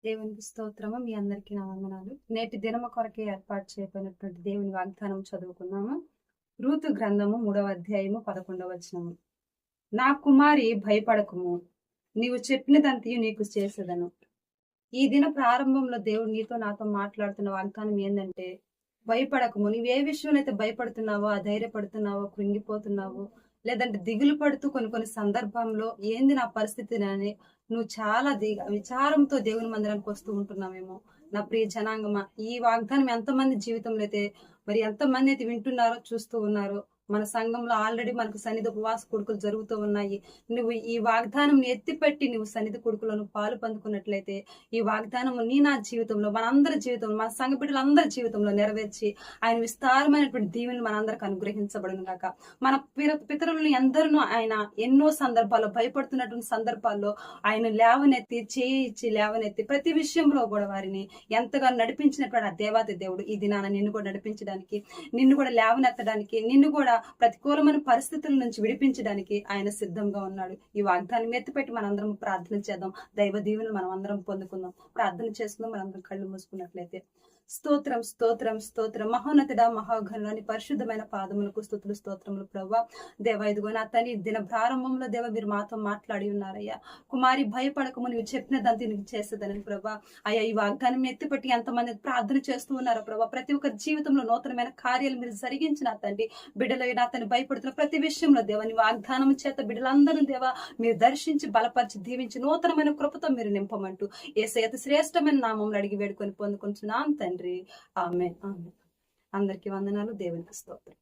దేవునికి స్తోత్రము. మీ అందరికీ నా వందనాలు. నేటి దినము కొరకే ఏర్పాటు చేయబడినటువంటి దేవుని వాగ్దానం చదువుకున్నాము. రూతు గ్రంథము 3వ అధ్యాయము 11వ వచనము. నా కుమారి భయపడకుము, నీవు చెప్పినదంతయు నీకు చేసేదను. ఈ దిన ప్రారంభంలో దేవుడు నీతో నాతో మాట్లాడుతున్న వాగ్దానం ఏంటంటే, భయపడకము. నీవు ఏ విషయంలో అయితే భయపడుతున్నావో, అధైర్యపడుతున్నావో, కృంగిపోతున్నావో, లేదంటే దిగులు పడుతూ కొన్ని సందర్భంలో ఏంది నా పరిస్థితి అని నువ్వు చాలా విచారంతో దేవుని మందిరానికి వస్తూ ఉంటున్నావేమో. నా ప్రియ జనాంగమా, ఈ వాగ్దానం ఎంతమంది జీవితంలో అయితే మరి ఎంతమంది అయితే వింటున్నారో, చూస్తూ ఉన్నారో. మన సంఘంలో ఆల్రెడీ మనకు సన్నిధి ఉపవాస కొడుకులు జరుగుతూ ఉన్నాయి. నువ్వు ఈ వాగ్దానం ఎత్తిపెట్టి నువ్వు సన్నిధి కొడుకులను పాలు పొందుకున్నట్లయితే ఈ వాగ్దానం నా జీవితంలో, మనందరి జీవితంలో, మన సంఘ బిడ్డలందరి జీవితంలో నెరవేర్చి ఆయన విస్తారమైనటువంటి దీవెనలు మనందరికి అనుగ్రహించబడును గాక. మన పితరులను ఎందరినో ఆయన ఎన్నో సందర్భాల్లో, భయపడుతున్నటువంటి సందర్భాల్లో ఆయన లేవనెత్తి, చేయించి లేవనెత్తి ప్రతి విషయంలో కూడా వారిని ఎంతగానో నడిపించినటువంటి ఆ దేవాతి దేవుడు ఈ దినాన నిన్ను కూడా నడిపించడానికి, నిన్ను కూడా లేవనెత్తడానికి, నిన్ను కూడా ప్రతికూలమైన పరిస్థితుల నుంచి విడిపించడానికి ఆయన సిద్ధంగా ఉన్నాడు. ఈ వాగ్దానం ఎత్తిపెట్టి మనందరం ప్రార్థన చేద్దాం. దైవ దీవెనలు మనం అందరం పొందుకుందాం. ప్రార్థన చేసుకుందాం. మనందరం కళ్ళు మూసుకున్నట్లయితే. స్తోత్రం స్తోత్రం స్తోత్రం. మహోన్నతుడా, మహాఘనుని పరిశుద్ధమైన పాదములకు స్తుతులు స్తోత్రములు ప్రభువా. దేవ, ఇదిగో నా తల్లి దిన ప్రారంభంలో దేవ మీరు మాతో మాట్లాడి ఉన్నారయ్యా. కుమారి భయపడకము, నువ్వు చెప్పినదంతా నీకు చేసేదని ప్రభా. అయ్యా, ఈ వాగ్దానం ఎత్తిపెట్టి ఎంతమంది ప్రార్థన చేస్తూ ఉన్నారో ప్రభా. ప్రతి ఒక్క జీవితంలో నూతనమైన కార్యాలు మీరు జరిగించిన తండ్రి. బిడ్డలు నా తను భయపడుతున్న ప్రతి విషయంలో దేవ నీ వాగ్దానం చేత బిడ్డలందరూ దేవ మీరు దర్శించి బలపరిచి దీవించి నూతనమైన కృపతో మీరు నింపమంటూ యేసయ్య శ్రేష్టమైన నామంలో అడిగి వేడుకొని పొందుకుంటున్నాం తండ్రి. ఆమేన్. ఆమేన్. అందరికీ వందనాలు. దేవునికి స్తోత్రం.